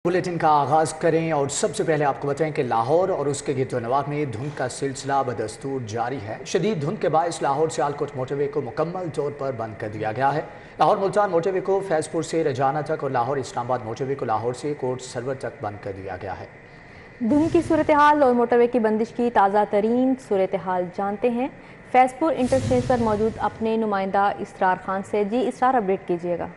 Bulletin का आगाज़ करें और सबसे पहले आपको बताएं कि लाहौर और उसके गिरदोनवाब में धुंध का सिलसिला बदस्तूर जारी है। शदीद धुंध के बायस लाहौर सियालकोट मोटरवे को मुकम्मल तौर पर बंद कर दिया गया है। लाहौर मुल्तान मोटरवे को फैज़पुर से रजाना तक और लाहौर इस्लामाबाद मोटरवे को लाहौर से कोट सरवर तक बंद कर दिया गया है। धुंध की सूरत हाल और मोटरवे की बंदिश की ताज़ा तरीन सूरत हाल जानते हैं। फैज़पुर इंटरचेंज पर मौजूद अपने नुमाइंदा इसरार खान से। जी इसरार, अपडेट कीजिएगा।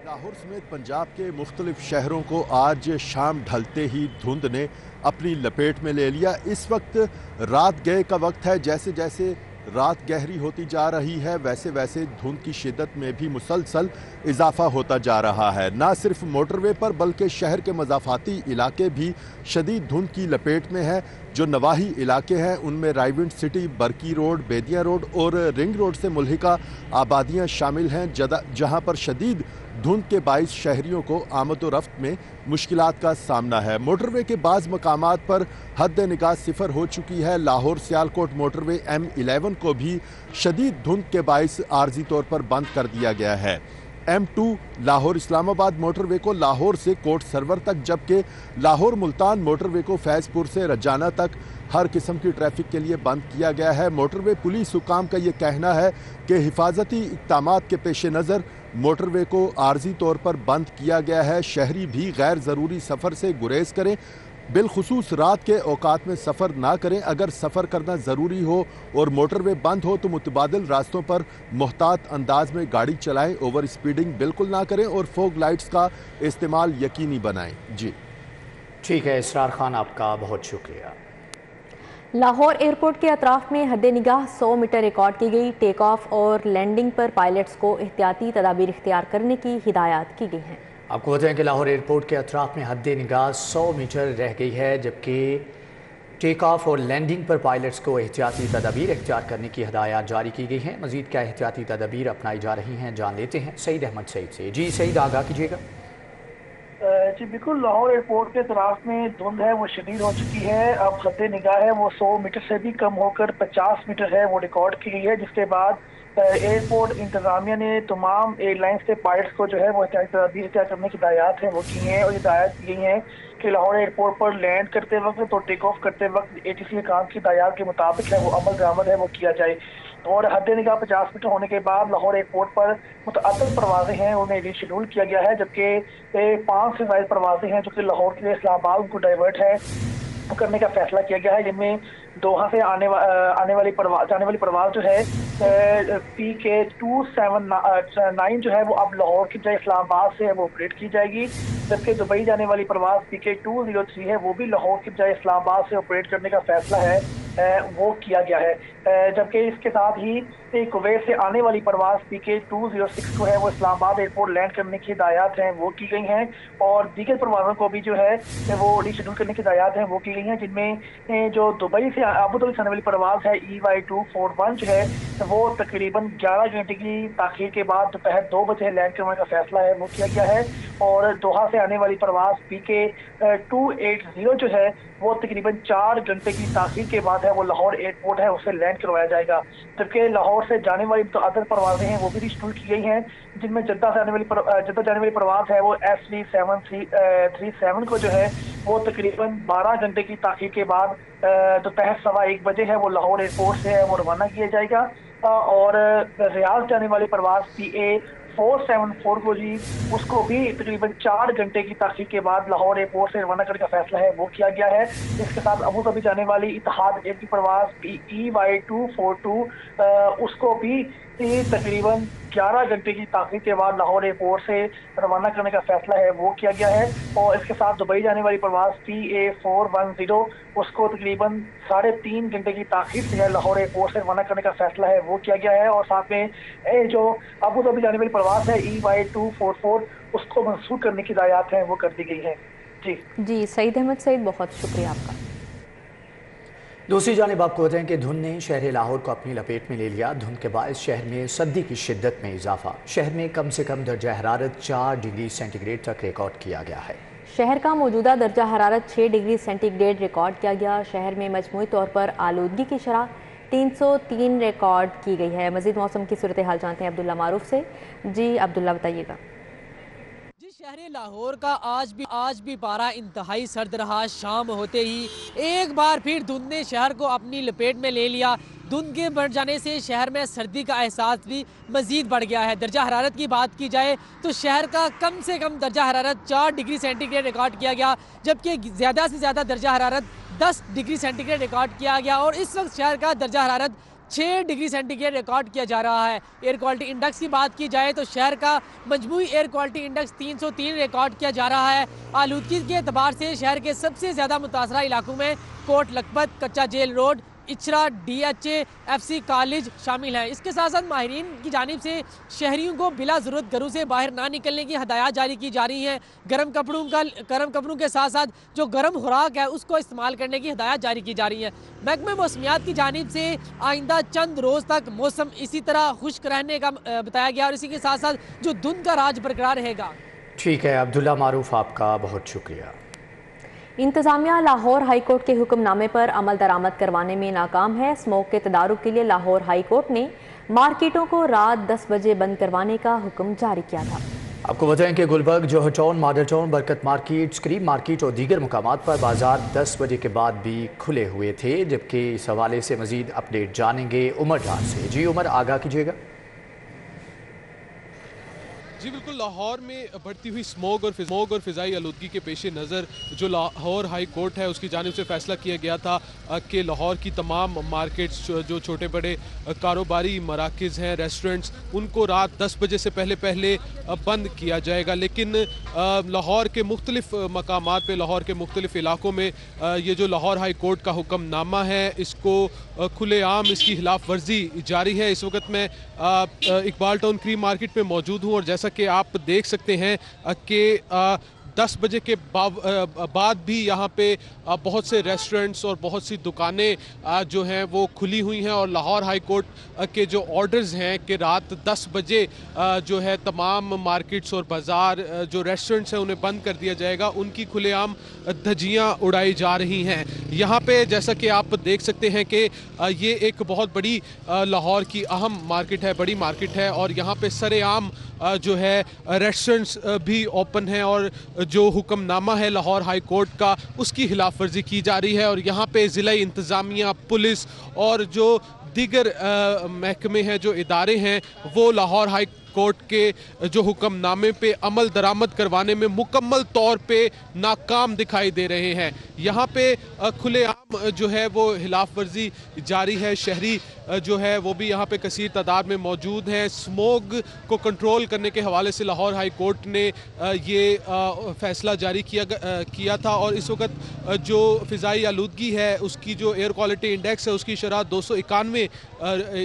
लाहौर समेत पंजाब के मुख्तलिफ शहरों को आज शाम ढलते ही धुंध ने अपनी लपेट में ले लिया। इस वक्त रात गए का वक्त है। जैसे जैसे रात गहरी होती जा रही है वैसे वैसे धुंध की शिद्दत में भी मुसलसल इजाफा होता जा रहा है। ना सिर्फ मोटरवे पर बल्कि शहर के मज़ाफ़ाती इलाके भी शदीद धुंध की लपेट में है। जो नवाही इलाके हैं उनमें रायविंड सिटी, बरकी रोड, बेदिया रोड और रिंग रोड से मुल्हिका आबादियाँ शामिल हैं, जहाँ पर शदीद धुंध के बाइस शहरियों को आमद व रफ्त में मुश्किलात का सामना है। मोटरवे के बाज़ मकामात पर हद निगाह सिफर हो चुकी है। लाहौर सियालकोट मोटरवे M11 को भी शदीद धुंध के बाइस आर्जी तौर पर बंद कर दिया गया है। M2 लाहौर इस्लामाबाद मोटरवे को लाहौर से कोट सरवर तक, जबकि लाहौर मुल्तान मोटरवे को फैज़पुर से रजाना तक हर किस्म की ट्रैफिक के लिए बंद किया गया है। मोटरवे पुलिस हुकाम का ये कहना है कि हिफाजती इक़दामात के पेश नज़र मोटरवे को आर्जी तौर पर बंद किया गया है। शहरी भी गैर ज़रूरी सफ़र से गुरेज करें, बिलखुसूस रात के औकात में सफ़र ना करें। अगर सफ़र करना ज़रूरी हो और मोटरवे बंद हो तो मुतबादिल रास्तों पर मुहतात अंदाज में गाड़ी चलाएं, ओवर स्पीडिंग बिल्कुल ना करें और फोग लाइट्स का इस्तेमाल यकीनी बनाएं। जी ठीक है इसरार खान, आपका बहुत शुक्रिया। लाहौर एयरपोर्ट के अतराफ में हद निगाह 100 मीटर रिकॉर्ड की गई। टेक ऑफ और लैंडिंग पर पायलट्स को एहतियाती तदाबीर इख्तियार करने की हिदायत की गई हैं। आपको बताएं कि लाहौर एयरपोर्ट के अतराफ में हद निगाह 100 मीटर रह गई है, जबकि टेक ऑफ और लैंडिंग पर पायलट्स को एहतियाती तदाबीर इख्तियार करने की हिदायत जारी की गई हैं। मजीद क्या एहतियाती तदाबीर अपनाई जा रही हैं जान लेते हैं सईद अहमद सईद से। जी सईद, आगाह कीजिएगा। जी बिल्कुल, लाहौर एयरपोर्ट के तरफ में धुंध है वो शदीद हो चुकी है। अब हद निगाह है वो 100 मीटर से भी कम होकर 50 मीटर है वो रिकॉर्ड की गई है, जिसके बाद एयरपोर्ट इंतजामिया ने तमाम एयरलाइंस के पायलट्स को जो है वो एहतियाती तदाबीर इख्तियार करने की हिदायत है वो की हैं। और हिदायत की गई हैं कि लाहौर एयरपोर्ट पर लैंड करते वक्त तो टेक ऑफ करते वक्त ATC काम की हिदायत के मुताबिक है वो अमल दरामद है वो किया जाए। और हद निगाह 50 मीटर होने के बाद लाहौर एयरपोर्ट पर मुतअद्दिद परवाजें हैं उन्हें रीशेड्यूल किया गया है, जबकि 5 से ज़ायद परवाजें हैं जो कि लाहौर के लिए इस्लामाबाद उनको डाइवर्ट है करने का फैसला किया गया है, जिनमें दोहा से जाने वाली परवाज जो है PK 279 जो है वो अब लाहौर की बजाय इस्लामाबाद से है वो ऑपरेट की जाएगी, जबकि दुबई जाने वाली परवाज PK 203 है वो भी लाहौर की बजाय इस्लामाबाद से ऑपरेट करने का फैसला है वो किया गया है। जबकि इसके साथ ही कुवैत से आने वाली परवाज PK 206 को है वो इस्लामाबाद एयरपोर्ट लैंड करने की हिदायत हैं वो की गई हैं, और दीगर परवाज़ों को भी जो है वो रीशेड्यूल करने की हिदायत हैं वो की गई हैं, जिनमें जो दुबई से अबू धाबी से आने वाली परवाज है EY241 जो है वो तकरीबन 11 घंटे की ताख़ीर के बाद दोपहर 2 बजे लैंड करने का फैसला है वो किया गया है। और दोहा से आने वाली परवाज PK 280 जो है वो तकरीबन 4 घंटे की ताख़ीर के बाद है वो लाहौर एयरपोर्ट है उसे लैंड करवाया जाएगा, जबकि लाहौर से जाने वाली तो अदर परवाजें हैं वो भी रिशेड्यूल की गई हैं, जिनमें जद्दा जाने वाली परवाज है वो SV737 को जो है वो तकरीबन 12 घंटे की ताख़ीर के बाद दोपहर 1:15 बजे है वो लाहौर एयरपोर्ट से है वो रवाना किया जाएगा। और रियाद जाने वाली परवाज PA 474 को जी उसको भी तकरीबन 4 घंटे की ताख़ीर के बाद लाहौर एयरपोर्ट से रवाना करने का फैसला है वो किया गया है। इसके साथ अबू धाबी जाने वाली इत्तेहाद एयर की परवाज EY242 उसको भी तकरीबन 11 घंटे की ताख़ीर के बाद लाहौर एयरपोर्ट से रवाना करने का फैसला है वो किया गया है। और इसके साथ दुबई जाने वाली परवाज PA 410 उसको तकरीबन 3.5 घंटे की ताख़ीर से है लाहौर एयरपोर्ट से रवाना करने का फैसला है वो किया गया है। और साथ में जो अबू धाबी जाने वाली परवाज है EY244 उसको मंसूख करने की हिदायत है वो कर दी गई है। जी सईद अहमद सईद, बहुत शुक्रिया आपका। दूसरी जानिब आपको बताएं कि धुंध ने शहर लाहौर को अपनी लपेट में ले लिया। धुंध के बायस शहर में सर्दी की शिद्दत में इजाफा। शहर में कम से कम दर्जा हरारत 4 डिग्री सेंटीग्रेड तक रिकॉर्ड किया गया है। शहर का मौजूदा दर्जा हरारत 6 डिग्री सेंटीग्रेड रिकॉर्ड किया गया। शहर में मजमूई तौर पर आलूदगी की शरह 303 ریکارڈ کی گئی ہے۔ مزید موسم کی صورتحال جانتے ہیں عبداللہ معروف سے۔ جی عبداللہ بتائیے گا۔ شہر لاہور کا آج بھی پارہ انتہائی سرد رہا۔ شام ہوتے ہی ایک بار پھر دھند نے شہر کو اپنی لپیٹ میں لے لیا۔ دھند کے بڑھ جانے سے شہر میں سردی کا احساس بھی مزید بڑھ گیا ہے۔ درجہ حرارت کی بات کی جائے تو شہر کا کم سے کم درجہ حرارت 4 ڈگری سینٹی گریڈ ریکارڈ کیا گیا، جبکہ زیادہ سے زیادہ درجہ حرارت 10 ڈگری سینٹی گریڈ ریکارڈ کیا گیا، اور اس وقت شہر کا درجہ حرارت 6 ڈگری سینٹی گریڈ ریکارڈ کیا جا رہا ہے۔ ایئر کوالٹی انڈیکس کی بات کی جائے تو شہر کا مجموعی ایئر کوالٹی انڈیکس 303 ریکارڈ کیا جا رہا ہے۔ آلودگی کے اعتبار سے شہر کے سب سے زیادہ متاثرہ علاقوں میں Kot Lakhpat, Kacha jail road, Ichhra, D H A, F C college شامل ہیں۔ اس کے ساتھ ساتھ ماہرین کی جانب سے شہریوں کو بلا ضرورت گھروں سے باہر نہ نکلنے کی ہدایات جاری کی جا رہی ہیں۔ گرم کپڑوں کے ساتھ ساتھ جو گرم خوراک ہے اس کو استعمال کرنے کی ہدایات جاری کی جا رہی ہیں۔ محکمہ موسمیات کی جانب سے آئندہ چند روز تک موسم اسی طرح خشک رہنے کا بتایا گیا، اور اسی کے ساتھ ساتھ جو دھند کا راج برقرار رہے گا۔ ٹھیک ہے عبداللہ معروف، آپ کا بہت شکریہ۔ انتظامیہ لاہور ہائی کورٹ کے حکم نامے پر عمل درآمد کروانے میں ناکام ہے۔ اسموک کے تدارک کے لیے لاہور ہائی کورٹ نے مارکیٹوں کو رات 10 بجے بند کروانے کا حکم جاری کیا تھا۔ آپ کو بتائیں کہ گلبرگ، جوہر ٹاؤن، ماڈل ٹاؤن، برکت مارکیٹ، کریم مارکیٹ اور دیگر مقامات پر بازار 10 بجے کے بعد بھی کھلے ہوئے تھے، جبکہ اس حوالے سے مزید اپڈیٹ جانیں گے عمر ڈار سے۔ جی عمر، آگاہ کیجیے گا۔ جی بالکل، لاہور میں بڑھتی ہوئی اسموگ اور فضائی آلودگی کے پیش نظر جو لاہور ہائی کورٹ ہے اس کی جانب سے فیصلہ کیا گیا تھا کہ لاہور کی تمام مارکیٹس، جو چھوٹے بڑے کاروباری مراکز ہیں، ریسٹورنٹس، ان کو رات 10 بجے سے پہلے بند کیا جائے گا، لیکن لاہور کے مختلف مقامات پہ، لاہور کے مختلف علاقوں میں یہ جو لاہور ہائی کورٹ کا حکم نامہ ہے اس کو کھلے عام اس کی خلاف ورزی جاری ہے۔ اس وقت میں اقبال ٹاؤن کریم مارکیٹ پہ موجود ہوں، اور جیسا کہ آپ دیکھ سکتے ہیں کہ 10 بجے کے بعد بھی یہاں پہ بہت سے ریسٹورنٹس اور بہت سی دکانیں جو ہیں وہ کھلی ہوئی ہیں، اور لاہور ہائی کورٹ کے جو آرڈرز ہیں کہ رات 10 بجے جو ہے تمام مارکیٹس اور بازار جو ریسٹورنٹس ہیں انہیں بند کر دیا جائے گا، ان کی کھلے عام دھجیاں اڑائی جا رہی ہیں۔ یہاں پہ جیسا کہ آپ دیکھ سکتے ہیں کہ یہ ایک بہت بڑی لاہور کی اہم مارکیٹ ہے، بڑی مارکیٹ ہے، اور یہاں پہ سرے عام جو ہے ریسٹورنٹس بھی اوپن ہیں، اور جو حکم نامہ ہے لاہور ہائی کورٹ کا اس کی خلاف ورزی کی جا رہی ہے، اور یہاں پہ ضلع انتظامیہ، پولیس اور جو دیگر محکمے ہیں، جو ادارے ہیں، وہ لاہور ہائی کورٹ کے جو حکم نامے پہ عمل درآمد کروانے میں مکمل طور پہ ناکام دکھائی دے رہے ہیں۔ یہاں پہ کھلے عام جو ہے وہ خلاف ورزی جاری ہے، شہری جو ہے وہ بھی یہاں پہ کثیر تعداد میں موجود ہیں۔ اسموگ کو کنٹرول کرنے کے حوالے سے لاہور ہائی کورٹ نے یہ فیصلہ جاری کیا تھا، اور اس وقت جو فضائی آلودگی ہے اس کی جو ایئر کوالٹی انڈیکس ہے اس کی شرح 291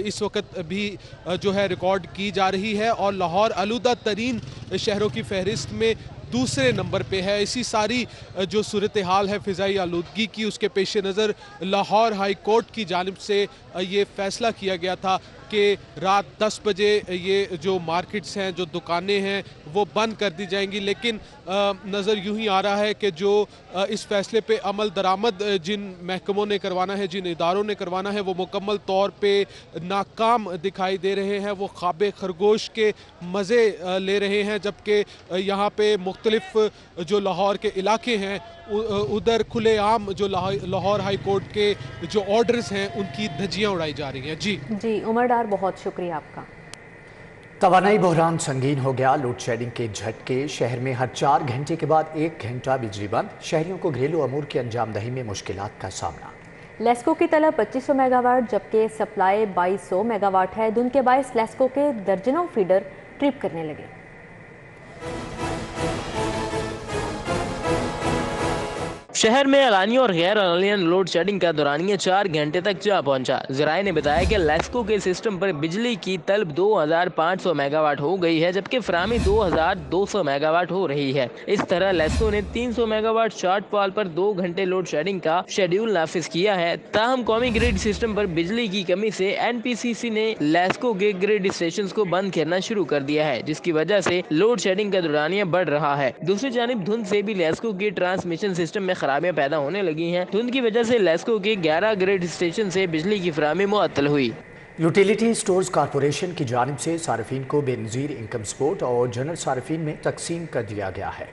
اس وقت بھی جو ہے ریکارڈ کی جا رہی ہے، اور لاہور آلودہ ترین شہروں کی فہرست میں دوسرے نمبر پہ ہے۔ اسی ساری جو صورتحال ہے فضائی آلودگی کی، اس کے پیش نظر لاہور ہائی کورٹ کی جانب سے یہ فیصلہ کیا گیا تھا کہ رات 10 بجے یہ جو مارکیٹس ہیں، جو دکانیں ہیں، وہ بند کر دی جائیں گی، لیکن نظر یوں ہی آ رہا ہے کہ جو اس فیصلے پہ عمل درآمد جن محکموں نے کروانا ہے، جن اداروں نے کروانا ہے، وہ مکمل طور پہ ناکام دکھائی دے رہے ہیں۔ وہ خواب خرگوش کے مزے لے رہے ہیں، جبکہ یہاں پہ مختلف جو لاہور کے علاقے ہیں ادھر کھلے عام جو لاہور ہائی کورٹ کے جو آرڈرز ہیں ان کی دھجیاں اڑائی جا رہی ہیں۔ جی عمر ڈار، بہت شکریہ آپ کا۔ توانائی بحران سنگین ہو گیا، لوڈ شیڈنگ کے جھٹکے، شہر میں ہر 4 گھنٹے کے بعد 1 گھنٹہ بجلی بند، شہریوں کو گھریلو امور کی انجام دہی میں مشکلات کا سامنا۔ لیسکو کی طلب 2500 میگا واٹ جبکہ سپلائی 2200 میگا واٹ ہے۔ دھند کے باعث لیسکو کے درجنوں فیڈر ٹرپ کرنے لگے۔ شہر میں اعلانیہ اور غیر اعلانیہ لوڈ شیڈنگ کا دورانیہ 4 گھنٹے تک جا پہنچا۔ ذرائع نے بتایا کہ لیسکو کے سسٹم پر بجلی کی طلب 2500 میگا واٹ ہو گئی ہے، جبکہ فراہمی 2200 میگا واٹ ہو رہی ہے۔ اس طرح لیسکو نے 300 میگا واٹ شارٹ فال پر 2 گھنٹے لوڈ شیڈنگ کا شیڈیول نافذ کیا ہے۔ تاہم قومی گریڈ سسٹم پر بجلی کی کمی سے NPCC نے لیسکو کے گریڈ اسٹیشنز کو بند کرنا شروع کر دیا ہے، جس کی وجہ سے لوڈ شیڈنگ کا دورانیہ بڑھ رہا ہے۔ دوسری جانب دھند سے بھی لیسکو کے ٹرانسمیشن سسٹم میں خرابی खराबियां पैदा होने लगी हैं। धुंध की वजह से लेस्को के 11 ग्रिड स्टेशन से बिजली की फराहमी मुअत्तल हुई। यूटिलिटी स्टोर्स कॉरपोरेशन की जानिब से सार्फिन को बेनज़ीर इनकम सपोर्ट और जनरल सार्फिन में तकसीम कर दिया गया है।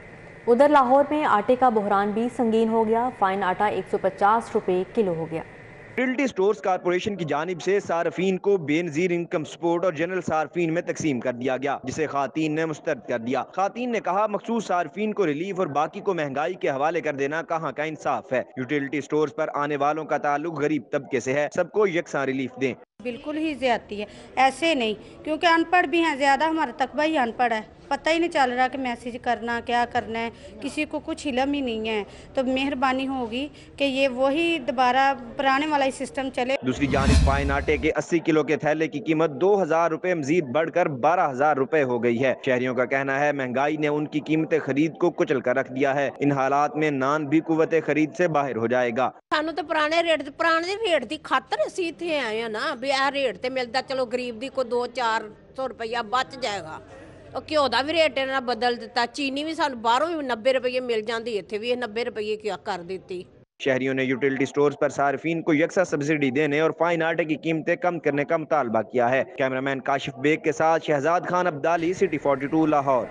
उधर लाहौर में आटे का बहरान भी संगीन हो गया। फाइन आटा 150 रुपये किलो हो गया। यूटिलिटी स्टोर्स कॉरपोरेशन की जानिब से सार्फिन को बेनज़ीर इनकम सपोर्ट और जनरल सार्फिन में तकसीम कर दिया गया, जिसे खातीन ने मुस्तरद कर दिया। खातीन ने कहा, मखसूस सार्फिन को रिलीफ और बाकी को महंगाई के हवाले कर देना कहाँ का इंसाफ है। यूटिलिटी स्टोर्स पर आने वालों का ताल्लुक गरीब तबके से है, सबको यकसां रिलीफ दें। बिल्कुल ही ज्यादती है, ऐसे नहीं, क्योंकि अनपढ़ भी हैं ज़्यादा, हमारा तकबा ही अनपढ़ है, पता ही नहीं चल रहा कि मैसेज करना क्या करना है, किसी को कुछ इल्म ही नहीं है। तो मेहरबानी होगी कि ये वही दोबारा पुराने वाला ही सिस्टम चले। दूसरी जानिब फाइन आटे के 80 किलो के थैले की कीमत 2000 रुपए मजीद बढ़कर 12000 रुपए हो गई है। शहरियों का कहना है महंगाई ने उनकी कीमत खरीद को कुचल कर रख दिया है। इन हालात में नान भी कुव्वत खरीद से बाहर हो जाएगा। सानू तो पुराने रेट की खातर असी इत्थे आए हैं ना, भी यह रेट ते मिलता, चलो गरीब दी को 200-400 रुपया बच जाएगा। और घ्यो का भी रेट इन्होंने बदल दिता, चीनी भी सानू बाहरों भी 90 रुपये मिल जाती, इत्थे भी 90 रुपये क्या कर दी। शहरियों ने यूटिलिटी स्टोर्स पर सार्फिन को यकसा सब्सिडी देने और फाइन आटे की कीमतें कम करने का मुतालबा किया है। कैमरामैन काशिफ बेग के साथ शहजाद खान अब्दाली, सिटी 42 लाहौर।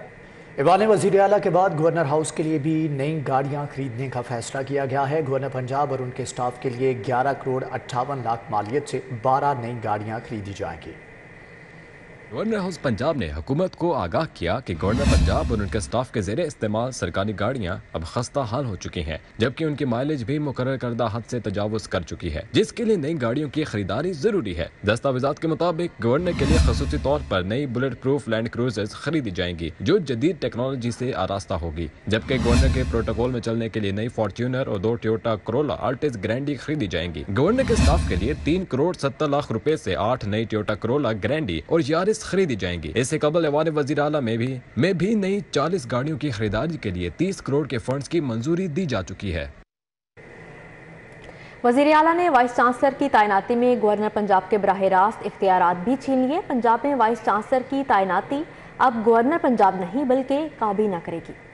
ऐवान वज़ीर आला के बाद गवर्नर हाउस के लिए भी नई गाड़ियां खरीदने का फैसला किया गया है। गवर्नर पंजाब और उनके स्टाफ के लिए 11 करोड़ 58 लाख मालियत से 12 नई गाड़ियां खरीदी जाएंगी। गवर्नर हाउस पंजाब ने हुकूमत को आगाह किया कि गवर्नर पंजाब और उनके स्टाफ के ज़रिए इस्तेमाल सरकारी गाड़ियां अब खस्ता हाल हो चुकी हैं, जबकि उनकी माइलेज भी मुकर्रर करदा हद से तजावुज कर चुकी है, जिसके लिए नई गाड़ियों की खरीदारी जरूरी है। दस्तावेजात के मुताबिक गवर्नर के लिए खसूसी तौर पर नई बुलेट प्रूफ लैंड क्रूजर्स खरीदी जाएंगी, जो जदीद टेक्नोलॉजी से आरास्ता होगी, जबकि गवर्नर के प्रोटोकॉल में चलने के लिए नई फॉर्च्यूनर और 2 टोयोटा कोरोला आर्टिस ग्रैंडी खरीदी जाएंगी। गवर्नर के स्टाफ के लिए 3 करोड़ 70 लाख रुपए से 8 नई टोयोटा कोरोला ग्रैंडी और यारिस खरीदी जाएंगी। इससे कबल ऐवान वज़ीर आला में भी नई 40 गाड़ियों की खरीदारी के लिए 30 करोड़ के फंड्स की मंजूरी दी जा चुकी है। वज़ीर आला ने वाइस चांसलर की तैनाती में गवर्नर पंजाब के बराह रास्त इख्तियारात भी छीन लिए। पंजाब में वाइस चांसलर की तैनाती अब गवर्नर पंजाब नहीं बल्कि काबीना करेगी।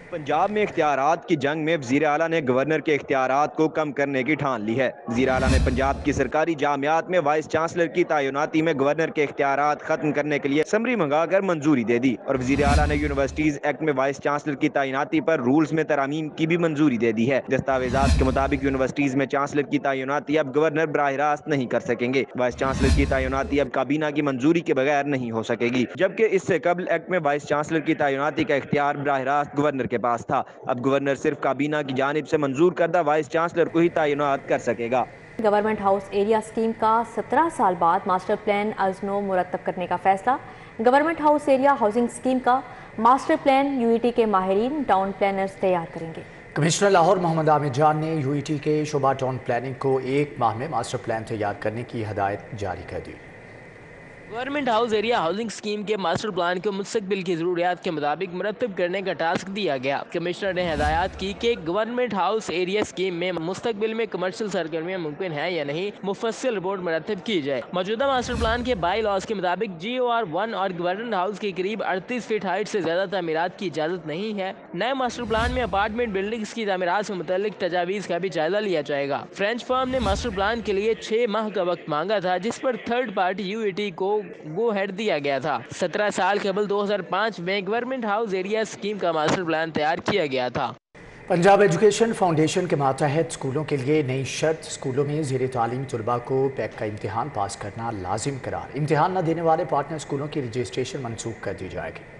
पंजाब में इख्तियारात की जंग में वज़ीर आला ने गवर्नर के इख्तियारात को कम करने की ठान ली है। वज़ीर आला ने पंजाब की सरकारी जामियात में वाइस चांसलर की तैनाती में गवर्नर के इख्तियारात खत्म करने के लिए समरी मंगाकर मंजूरी दे दी और वज़ीर आला ने यूनिवर्सिटीज एक्ट में वाइस चांसलर की तैनाती पर रूल्स में तरामीम की भी मंजूरी दे दी है। दस्तावेजात के मुताबिक यूनिवर्सिटीज में चांसलर की तैनाती अब गवर्नर बराह रास्त नहीं कर सकेंगे। वाइस चांसलर की तैनाती अब काबीना की मंजूरी के बगैर नहीं हो सकेगी, जबकि इससे कबल एक्ट में वाइस चांसलर की तैनाती का इख्तियार बराह रास्त गवर्नर के पास था। अब गवर्नर सिर्फ काबीना की जानिब से मंजूर करदा वाइस चांसलर को ही तैनात कर सकेगा। गवर्नमेंट हाउस एरिया स्कीम का 17 साल बाद मास्टर प्लान अज़नो मुरतब करने का फैसला। Government house area housing scheme का मास्टर प्लान यूईटी के माहिरीन टाउन प्लानर्स तैयार करेंगे। कमिश्नर लाहौर मोहम्मद आमिर जान ने यूईटी के शोबा टाउन प्लानिंग को 1 माह में मास्टर प्लान तैयार करने की हदायत जारी कर दी। Government house area housing scheme के मास्टर प्लान को मुस्तकबिल की ज़रूरियात के मुताबिक मुरतब करने का टास्क दिया गया। कमिश्नर ने हिदायत की कि गवर्नमेंट हाउस एरिया स्कीम में मुस्तकबिल में कमर्शियल सरगर्मियाँ मुमकिन है या नहीं, मुफस्सिल रिपोर्ट मुरतब की जाए। मौजूदा मास्टर प्लान के बाई लॉज के मुताबिक GOR1 और गवर्नमेंट हाउस के करीब 38 फीट हाइट से ज़्यादा तामीरात की इजाज़त नहीं है। नए मास्टर प्लान में अपार्टमेंट बिल्डिंग्स की तामीरात से मुतल्लिक तजावीज़ का भी जायजा लिया जाएगा। फ्रेंच फर्म ने मास्टर प्लान के लिए 6 माह का वक्त मांगा था, जिस पर थर्ड पार्टी यूईटी को गो हेड दिया गया था। 17 साल कबल 2005 में गवर्नमेंट हाउस एरिया स्कीम का मास्टर प्लान तैयार किया गया था। पंजाब एजुकेशन फाउंडेशन के मातहत स्कूलों के लिए नई शर्त, स्कूलों में ज़ेर तालीम तलबा को पैक का इम्तिहान पास करना लाजिम करार। इम्तिहान न देने वाले पार्टनर स्कूलों की रजिस्ट्रेशन मनसूख कर दी जाएगी।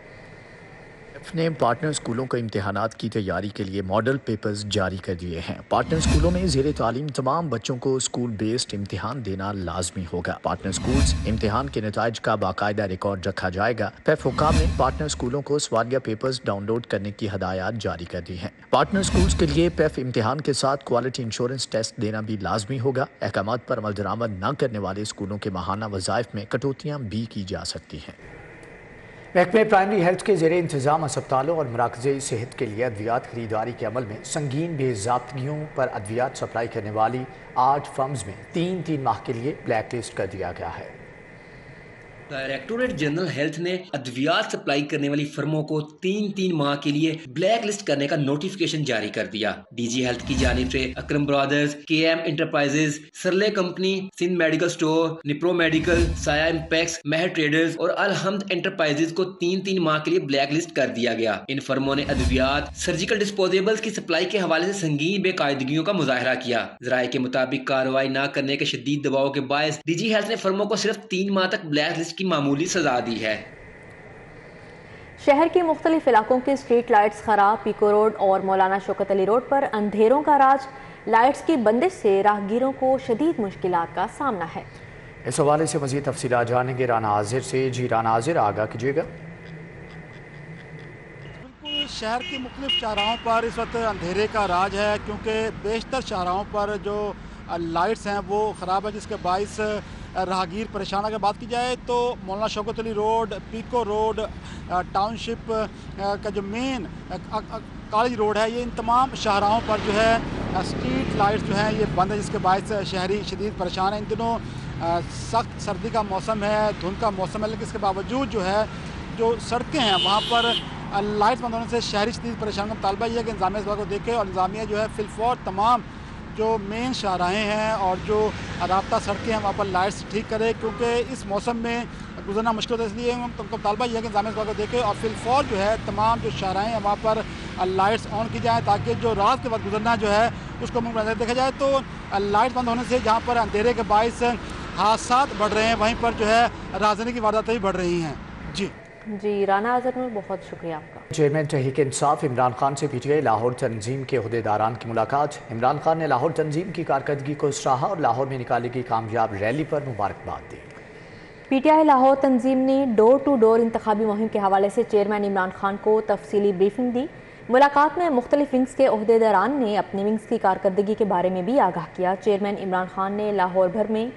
ने पार्टनर स्कूलों को इम्तिहानात की तैयारी के लिए मॉडल पेपर्स जारी कर दिए हैं। पार्टनर स्कूलों में ज़ेर तालीम तमाम बच्चों को स्कूल बेस्ड इम्तिहान देना लाजमी होगा। पार्टनर स्कूल्स इम्तिहान के नताइज का बाकायदा रिकॉर्ड रखा जाएगा। पैफ हुकाम ने पार्टनर स्कूलों को सवालिया पेपर्स डाउनलोड करने की हदायत जारी कर दी हैं। पार्टनर स्कूल्स के लिए पैफ इम्तिहान के साथ क्वालिटी इंश्योरेंस टेस्ट देना भी लाजमी होगा। अहकामात पर अमल दरामद न करने वाले स्कूलों के माहाना वज़ाइफ में कटौतियाँ भी की जा सकती हैं। महकमे प्राइमरी हेल्थ के ज़ेरे इंतज़ाम अस्पतालों और मराकज़ी सेहत के लिए अद्वियात खरीदारी के अमल में संगीन बेज़ाब्तगियों पर अद्वियात सप्लाई करने वाली 8 फर्म्स में 3 माह के लिए ब्लैक लिस्ट कर दिया गया है। डायरेक्टोरेट जनरल हेल्थ ने अद्वियात सप्लाई करने वाली फर्मों को 3 माह के लिए ब्लैक लिस्ट करने का नोटिफिकेशन जारी कर दिया। डीजी हेल्थ की जानिब से अकरम ब्रदर्स, KM इंटरप्राइजेज, सरले company, Sindh medical store, Nipro medical, साया इंपैक्स, महर ट्रेडर्स और अलहम्द एंटरप्राइजेज को 3 माह के लिए ब्लैक लिस्ट कर दिया गया। इन फर्मों ने अद्वियात, सर्जिकल डिस्पोजेबल्स की सप्लाई के हवाले से संगीन बेकायदगियों का मुजाहरा किया। ज़राए के मुताबिक कार्रवाई न करने के शदीद दबाव के बायस डीजी हेल्थ ने फर्मों को सिर्फ 3 माह तक ब्लैक लिस्ट की मामूली सजा दी है। शहर के मुख्तलिफ इलाकों की स्ट्रीट लाइट्स खराब। पीको रोड और मौलाना शौकत अली रोड पर अंधेरों का राज। लाइट्स की बंदिश से राहगीरों को शदीद मुश्किलात का सामना है। इस हवाले से मज़ीद तफसीलात जानेंगे राना हाजिर से। जी राना हाजिर, आगाह कीजिएगा। बिल्कुल, शहर की मुख्तलिफ चौराहों पर इस वक्त अंधेरे का राज है, क्योंकि बेशतर चौराहों पर जो लाइट्स हैं वो ख़राब है, जिसके बाइस राहगीर परेशान। अगर बात की जाए तो मौलाना Shaukat Ali road, Peco road, township का जो मेन कॉलेज रोड है, ये इन तमाम शाहराहों पर जो है स्ट्रीट लाइट्स जो हैं ये बंद है, जिसके बायस शहरी शदीद परेशान है। इन दिनों सख्त सर्दी का मौसम है, धुंध का मौसम है, लेकिन इसके बावजूद जो है जो सड़कें हैं वहाँ पर लाइट्स बंद होने से शहरी शदीद परेशान का मुतालबा ये है कि इंतज़ामिया इस बात को देखे और इंतज़ामिया जो है फिलफौर तमाम जो मेन शाहराहें हैं और जो राब्ता सड़कें हैं वहाँ पर लाइट्स ठीक करे, क्योंकि इस मौसम में गुजरना मुश्किल होता है। इसलिए उनका मुतालबा यह है कि इंतज़ामिया इस बात को देखे और फिलफौर जो है तमाम जो शाहराहें हैं वहाँ पर लाइट्स ऑन की जाए, ताकि जो रात के वक्त गुजरना जो है उसको मुमकिन देखा जाए। तो लाइट्स बंद होने से जहाँ पर अंधेरे के बायस हादसात बढ़ रहे हैं, वहीं पर जो है राजनी की वारदातें भी बढ़ रही हैं। जी राना आज़र, बहुत शुक्रिया आपका। चेयरमैन तहरीक इंसाफ इमरान खान से PTI लाहौर तंजीम के अहदेदारान की मुलाकात। इमरान खान ने लाहौर तंजीम की कारकर्दगी को सराहा और लाहौर में निकाली गई कामयाब रैली पर मुबारकबाद दी। PTI लाहौर तंजीम ने डोर टू डोर इंतखाबी मुहिम के हवाले से चेयरमैन इमरान खान को तफसीली ब्रीफिंग दी। मुलाकात में मुख्तलिफ विंग्स के अहदेदारान ने अपने विंग्स की कारकर्दगी के बारे में भी आगाह किया। चेयरमैन इमरान खान ने लाहौर भर में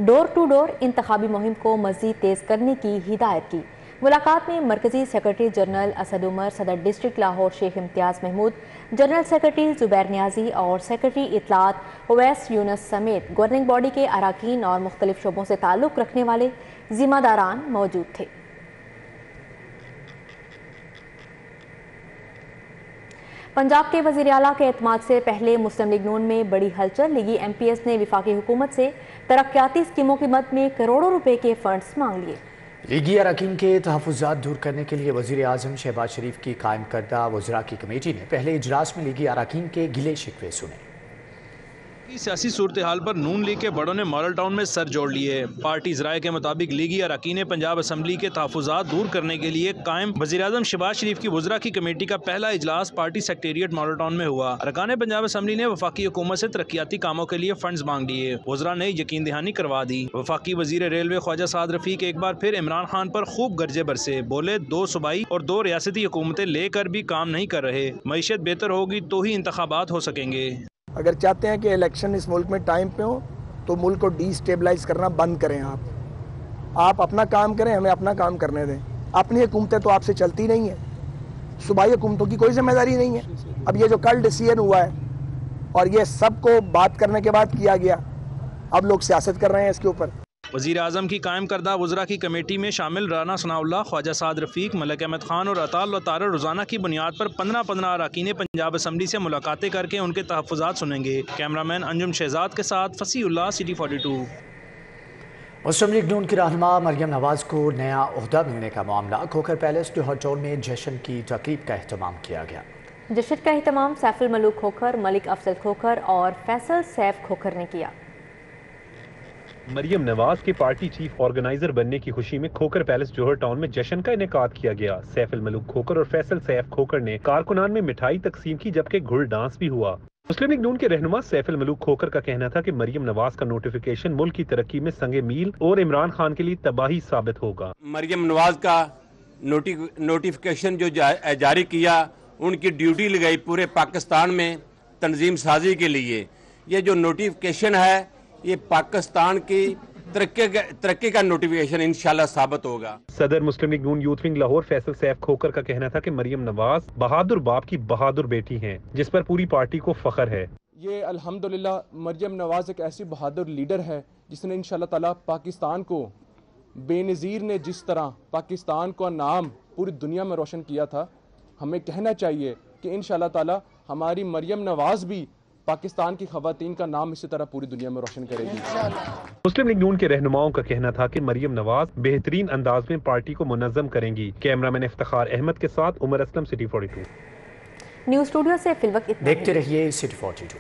डोर टू डोर इंतखाबी मुहिम को मज़ीद तेज़ करने की हिदायत की। मुलाकात में मरकज़ी सेक्रेटरी जनरल असद उमर, सदर डिस्ट्रिक्ट लाहौर शेख इम्तियाज़ महमूद, जनरल सेक्रेटरी ज़ुबैर नियाज़ी और सेक्रेटरी इत्तलात ओवैस यूनुस समेत गवर्निंग बॉडी के अराकीन और मुख्तलिफ शोबों से ताल्लुक़ रखने वाले ज़िम्मेदारान मौजूद थे। पंजाब के वज़ीर आला के एतमाद से पहले मुस्लिम लीग नून में बड़ी हलचल। लीगी MPS ने वफाकी हुकूमत से तरक्याती स्कीमों की मद में करोड़ों रुपए के फंड्स मांग लिए। लीगी अरकान के तहफ़्फ़ुज़ात दूर करने के लिए वज़ीर आज़म शहबाज शरीफ की कायम करदा वज़रा की कमेटी ने पहले इजलास में लीगी अरकान के गिले शिकवे सुने। सियासी सूरत हाल पर नून लीग के बड़ों ने मॉडल टाउन में सर जोड़ लिए। पार्टी ज़राए के मुताबिक लीगी अरकान पंजाब असम्बली के तहफ़्फ़ुज़ात दूर करने के लिए कायम वज़ीर आज़म शहबाज शरीफ की वज़रा की कमेटी का पहला इजलास पार्टी सेक्रेटेरिएट मॉडल टाउन में हुआ। अरकान पंजाब असम्बली ने वफाकी हुकूमत से तरक्याती कामों के लिए फंड्स मांग लिए। वज़रा ने यकीन दहानी करवा दी। वफाकी वज़ीर रेलवे ख्वाजा साद रफ़ीक एक बार फिर इमरान खान पर खूब गर्जे बरसे। बोले 2 सूबाई और 2 रियासती हुकूमतें लेकर भी काम नहीं कर रहे। मईशत बेहतर होगी तो ही इंतखाबात हो सकेंगे। अगर चाहते हैं कि इलेक्शन इस मुल्क में टाइम पे हो तो मुल्क को डिस्टेबलाइज करना बंद करें। आप अपना काम करें, हमें अपना काम करने दें। अपनी हुकूमतें तो आपसे चलती नहीं है, सूबाई हुकूमतों की कोई जिम्मेदारी नहीं है। अब ये जो कल डिसीजन हुआ है और ये सबको बात करने के बाद किया गया, अब लोग सियासत कर रहे हैं इसके ऊपर। वज़ीर आज़म की कायम करदा वज़रा की कमेटी में शामिल राना सनाउल्लाह, ख्वाजा साद रफ़ीक, मलिक अहमद खान और अताल तारर रोज़ाना की बुनियाद पर 15 अरकान पंजाब असम्बली से मुलाकातें करके उनके तहफ़्फ़ुज़ात सुनेंगे। कैमरामैन अंजुम शहजाद के साथ फसीउल्लाह, सिटी 42। मुस्लिम लीग नून की रहनुमा मरियम नवाज़ को नया ओहदा मिलने का मामला। खोखर पैलेस जोहर टाउन में जश्न की तकरीब का अहतमाम किया गया। जश्न का अहतमाम सैफुल मलूक खोखर, मलिक अफजल खोखर और फैसल सैफ खोखर ने किया। मरियम नवाज के पार्टी चीफ ऑर्गेनाइजर बनने की खुशी में खोखर पैलेस जोहर टाउन में जश्न का इनेकाद किया गया। सैफुल मलूक खोखर और फैसल सैफ खोखर ने कारकुनान में मिठाई तकसीम की, जबकि घुड़ डांस भी हुआ। मुस्लिम लीग नून के रहनुमा सैफुल मलूक खोखर का कहना था कि मरियम नवाज का नोटिफिकेशन मुल्क की तरक्की में संगे मील और इमरान खान के लिए तबाही साबित होगा। मरियम नवाज का नोटिफिकेशन जो जारी किया, उनकी ड्यूटी लगाई पूरे पाकिस्तान में तंजीम साजी के लिए। ये जो नोटिफिकेशन है ये पाकिस्तान की तरक्की का नोटिफिकेशन इंशाल्लाह साबित होगा। सदर मुस्लिम लीग नून यूथ विंग लाहौर फैसल सैफ खोखर का कहना था कि मरियम नवाज बहादुर बाप की बहादुर बेटी हैं, जिस पर पूरी पार्टी को फख्र है। ये अल्हम्दुलिल्लाह मरियम नवाज एक ऐसी बहादुर लीडर है जिसने इंशाल्लाह ताला पाकिस्तान को بے نظیر نے جس طرح پاکستان کا نام پوری دنیا میں روشن کیا تھا، ہمیں کہنا چاہیے کہ انشاءاللہ تعالی ہماری مریم نواز بھی پاکستان کی خواتین کا نام اسی طرح پوری دنیا میں روشن کرے گی۔ مسلم لیگ نون کے رہنماؤں کا کہنا تھا کہ مریم نواز بہترین انداز میں پارٹی کو منظم کریں گی۔ کیمرامین افتخار احمد کے ساتھ عمر اسلم، سٹی 42۔ نیوز اسٹوڈیو سے فی الوقت اتنا ہی۔ دیکھتے رہیے سٹی 42۔